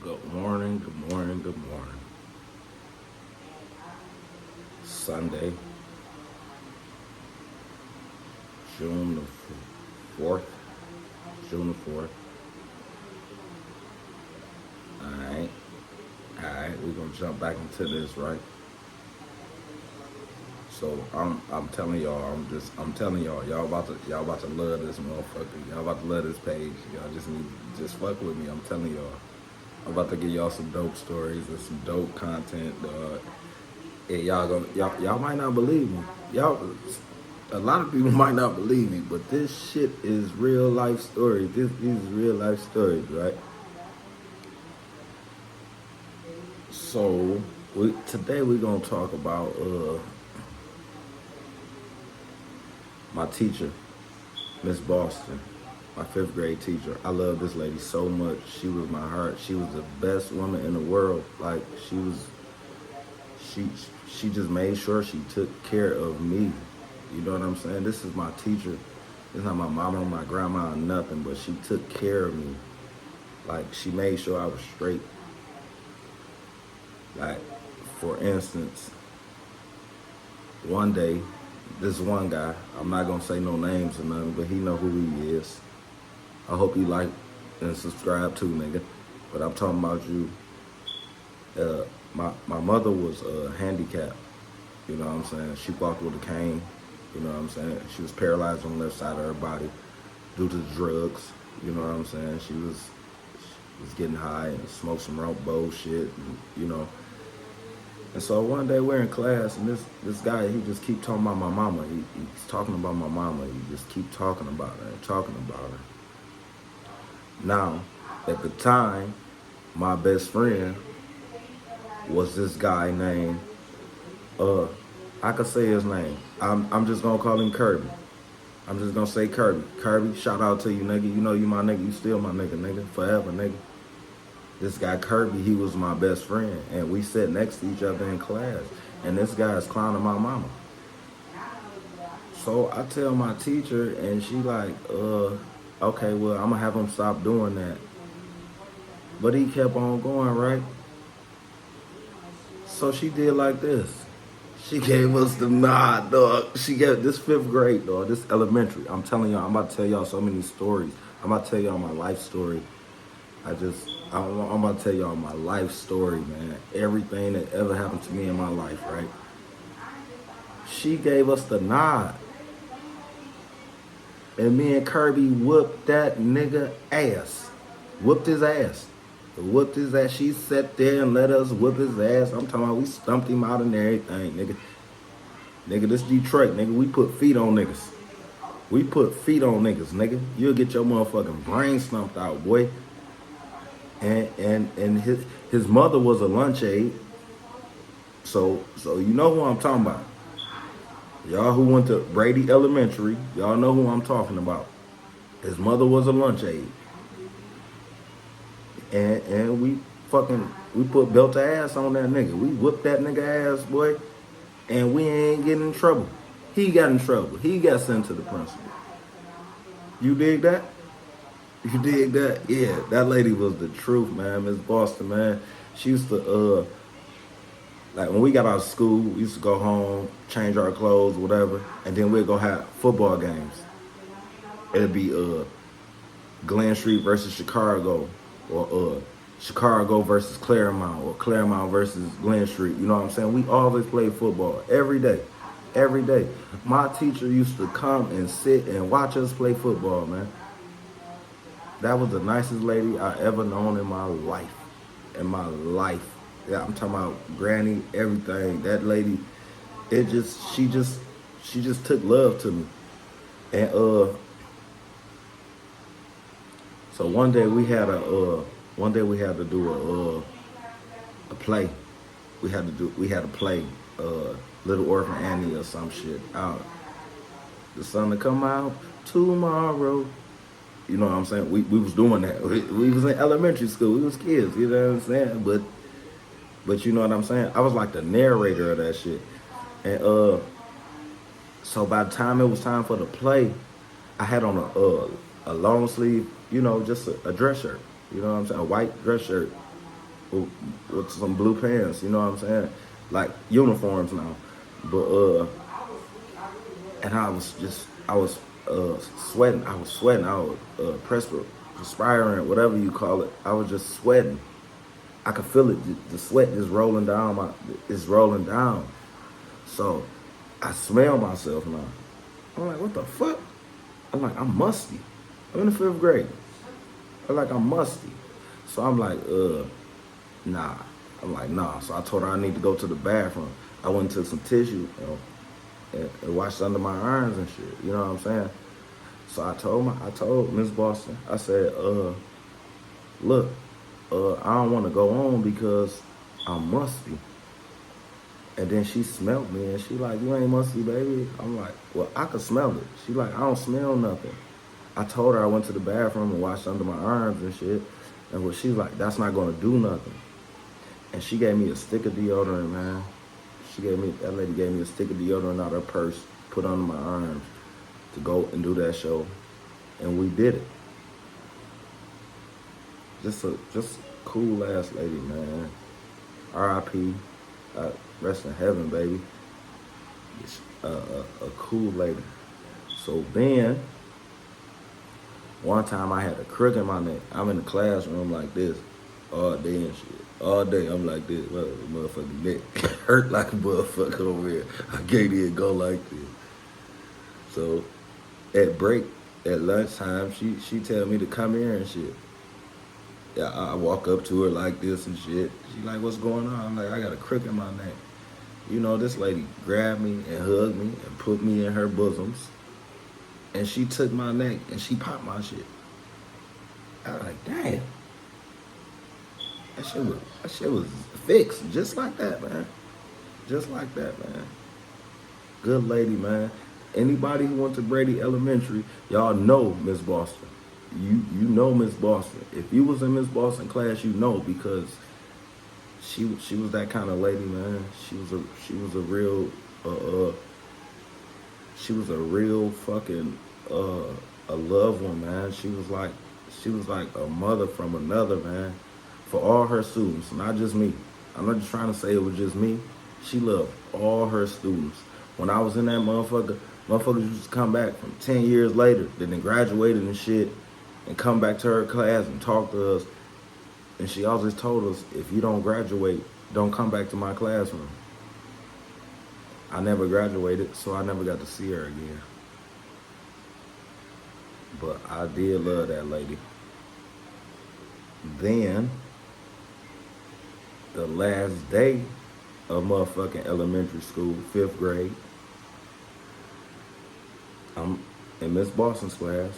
Good morning, good morning, good morning. Sunday, June the 4th. June the 4th. Alright. Alright, we're gonna jump back into this, right? So I'm telling y'all, I'm telling y'all about to love this motherfucker. Y'all about to love this page. Y'all just need to just fuck with me. I'm telling y'all. I'm about to give y'all some dope stories and some dope content, dog. Yeah, y'all might not believe me. A lot of people might not believe me, but this shit is real life stories. These is real life stories, right? So today we're gonna talk about my teacher, Miss Boston, my fifth grade teacher. I love this lady so much. She was my heart. She was the best woman in the world. Like she she just made sure she took care of me. You know what I'm saying? This is my teacher. It's not my mama or my grandma or nothing, but she took care of me. Like she made sure I was straight. Like, for instance, one day, this one guy, I'm not gonna say no names or nothing, but he know who he is. I hope you like and subscribe too, nigga. But I'm talking about you. My mother was handicapped. You know what I'm saying? She walked with a cane. You know what I'm saying? She was paralyzed on the left side of her body due to drugs. You know what I'm saying? She was getting high and smoked some rope bullshit, and, you know. And so one day we're in class, and this guy, he just keep talking about my mama. He's talking about my mama. He just keep talking about her and talking about her. Now, at the time, my best friend was this guy named, I could say his name. I'm just gonna call him Kirby. I'm just gonna say Kirby. Kirby, shout out to you, nigga. You know you my nigga. You still my nigga. Forever, nigga. This guy Kirby, he was my best friend, and we sat next to each other in class. And this guy is clowning my mama. So I tell my teacher, and she like, okay, well, I'm gonna have him stop doing that. But he kept on going, right? So she did like this. She gave us the nod, dog. She gave this fifth grade, dog. This elementary. I'm telling y'all, I'm about to tell y'all so many stories. I'm about to tell y'all my life story. I'm about to tell y'all my life story, man. Everything that ever happened to me in my life, right? She gave us the nod. And me and Kirby whooped that nigga ass. Whooped his ass. Whooped his ass. She sat there and let us whoop his ass. I'm talking about we stumped him out and everything, nigga. Nigga, this Detroit, nigga. We put feet on niggas. We put feet on niggas, nigga. You'll get your motherfucking brain stumped out, boy. And his mother was a lunch aide. So you know who I'm talking about. Y'all who went to Brady Elementary, y'all know who I'm talking about. His mother was a lunch aide. And we put belt ass on that nigga. We whooped that nigga ass, boy. And we ain't getting in trouble. He got in trouble. He got sent to the principal. You dig that? You dig that? Yeah, that lady was the truth, man. Miss Boston, man. She used to, like when we got out of school, we used to go home, change our clothes, whatever, and then we'd go have football games. It'd be Glen Street versus Chicago, or Chicago versus Claremont, or Claremont versus Glen Street. You know what I'm saying? We always played football every day. Every day. My teacher used to come and sit and watch us play football, man. That was the nicest lady I ever known in my life. In my life. Yeah, I'm talking about granny, everything. That lady, she just took love to me. And so one day we had to do a play. We had to play Little Orphan Annie or some shit out. The sun to come out tomorrow. You know what I'm saying? We was doing that. We was in elementary school. We was kids. You know what I'm saying? But you know what I'm saying? I was like the narrator of that shit. And so by the time it was time for the play, I had on a long sleeve, you know, just a dress shirt. You know what I'm saying? A white dress shirt. with, with some blue pants, you know what I'm saying? Like uniforms now. But and I was sweating. I was sweating. I was perspiring, whatever you call it. I was just sweating. I could feel it. The sweat is rolling down. It's rolling down. So I smell myself now. I'm like, what the fuck? I'm like, I'm musty. I'm in the 5th grade. I'm like, I'm musty. So I'm like, nah. I'm like, nah. So I told her I need to go to the bathroom. I went and took some tissue, and washed under my irons and shit. You know what I'm saying? So I told Miss Boston, I said, look, I don't want to go on because I'm musty. And then she smelled me and she like, you ain't musty, baby. I'm like, well, I could smell it. She like, I don't smell nothing. I told her I went to the bathroom and washed under my arms and shit. And what she's like, that's not gonna do nothing. And she gave me a stick of deodorant, man. That lady gave me a stick of deodorant out of her purse, put under my arms to go and do that show. And we did it. Just a cool ass lady, man. R.I.P. Rest in heaven, baby. A cool lady. So then, one time I had a crook in my neck. I'm in the classroom like this all day and shit. All day I'm like this. Well, motherfucking neck hurt like a motherfucker over here. I can't even go like this. So at break, at lunchtime, she tell me to come here and shit. Yeah, I walk up to her like this and shit. She like, what's going on? I'm like, I got a crook in my neck. You know, this lady grabbed me and hugged me and put me in her bosoms. And she took my neck and she popped my shit. I was like, damn. That shit was fixed. Just like that, man. Just like that, man. Good lady, man. Anybody who went to Brady Elementary, y'all know Miss Boston. You know Miss Boston. If you was in Miss Boston class, you know, because she was that kind of lady, man. She was a real fucking a loved one, man. She was like a mother from another, man. For all her students, not just me. I'm not just trying to say it was just me. She loved all her students. When I was in that motherfuckers used to come back from 10 years later, then graduated and shit, and come back to her class and talk to us. And she always told us, if you don't graduate, don't come back to my classroom. I never graduated, so I never got to see her again. But I did love that lady. Then, the last day of motherfucking elementary school, 5th grade, I'm in Miss Boston's class.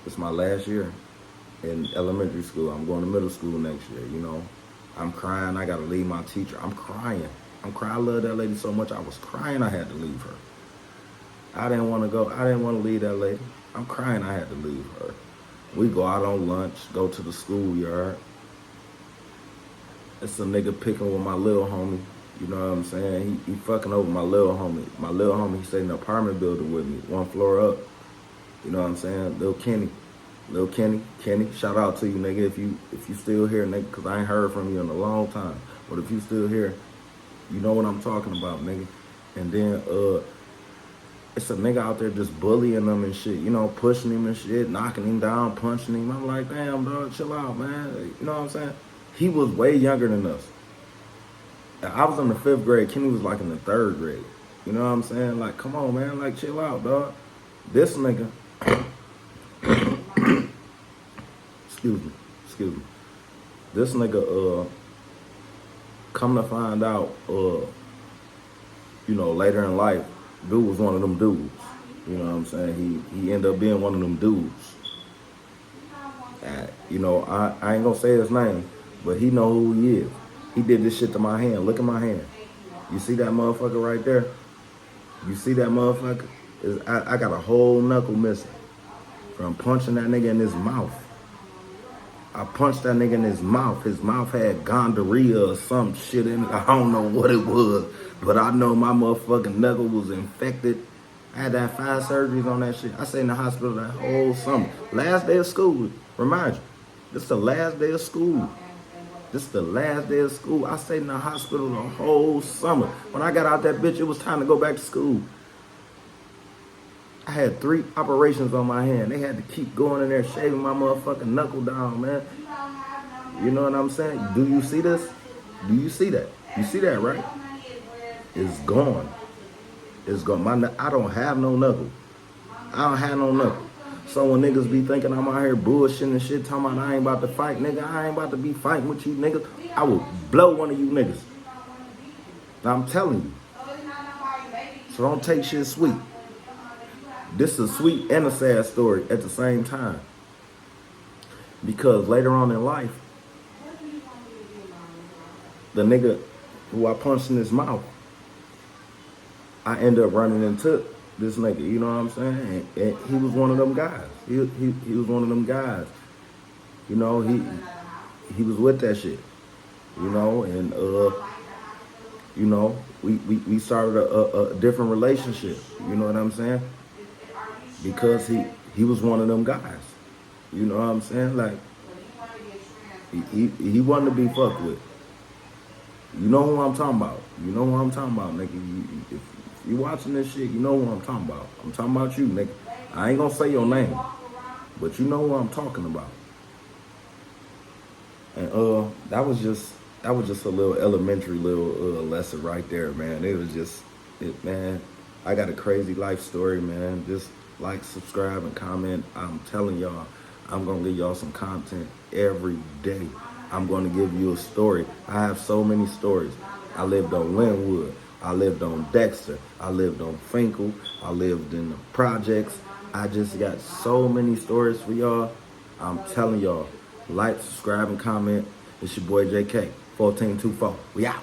It's my last year in elementary school. I'm going to middle school next year, you know. I'm crying. I got to leave my teacher. I'm crying. I love that lady so much. I was crying I had to leave her. I didn't want to go. I didn't want to leave that lady. I'm crying I had to leave her. We go out on lunch, go to the schoolyard. It's a nigga picking with my little homie. You know what I'm saying? He fucking over my little homie. My little homie, he stayed in an apartment building with me, 1 floor up. You know what I'm saying? Lil Kenny, shout out to you, nigga, if you still here, nigga, because I ain't heard from you in a long time. But if you still here, you know what I'm talking about, nigga. And then, it's a nigga out there just bullying them and shit, you know, pushing him and shit, knocking him down, punching him. I'm like, damn, dog, chill out, man. You know what I'm saying? He was way younger than us. I was in the 5th grade. Kenny was like in the 3rd grade. You know what I'm saying? Like, come on, man. Like, chill out, dog. This nigga, excuse me. This nigga, come to find out, you know, later in life, dude was one of them dudes. You know what I'm saying? He ended up being one of them dudes. You know, I ain't gonna say his name, but he know who he is. He did this shit to my hand. Look at my hand. You see that motherfucker right there? You see that motherfucker? I got a whole knuckle missing from punching that nigga in his mouth. I punched that nigga in his mouth. His mouth had gonorrhea or some shit in it. I don't know what it was, but I know my motherfucking knuckle was infected. I had to have 5 surgeries on that shit. I stayed in the hospital that whole summer. Last day of school, remind you, this is the last day of school. This is the last day of school. I stayed in the hospital the whole summer. When I got out that bitch, it was time to go back to school. I had 3 operations on my hand. They had to keep going in there shaving my motherfucking knuckle down, man. You know what I'm saying? Do you see this? Do you see that? You see that, right? It's gone. It's gone. I don't have no knuckle. I don't have no knuckle. So when niggas be thinking I'm out here bullshitting and shit, talking about I ain't about to fight, nigga, I ain't about to be fighting with you niggas. I will blow one of you niggas. Now I'm telling you. So don't take shit sweet. This is a sweet and a sad story at the same time. Because later on in life, the nigga who I punched in his mouth, I ended up running into this nigga, you know what I'm saying? And he was one of them guys. He was one of them guys. You know, he was with that shit. You know, and you know, we started a different relationship. You know what I'm saying? Because he was one of them guys. You know what I'm saying? Like he wanted to be fucked with. You know who I'm talking about. You know who I'm talking about, nigga. If you watching this shit, you know who I'm talking about. I'm talking about you, nigga. I ain't gonna say your name, but you know who I'm talking about. And that was just a little elementary little lesson right there, man. It was just man. I got a crazy life story, man. Just like, subscribe, and comment. I'm telling y'all, I'm gonna give y'all some content every day. I'm gonna give you a story. I have so many stories. I lived on Linwood. I lived on Dexter. I lived on Finkel. I lived in the projects. I just got so many stories for y'all. I'm telling y'all, like, subscribe, and comment. It's your boy JK, 1424. We out.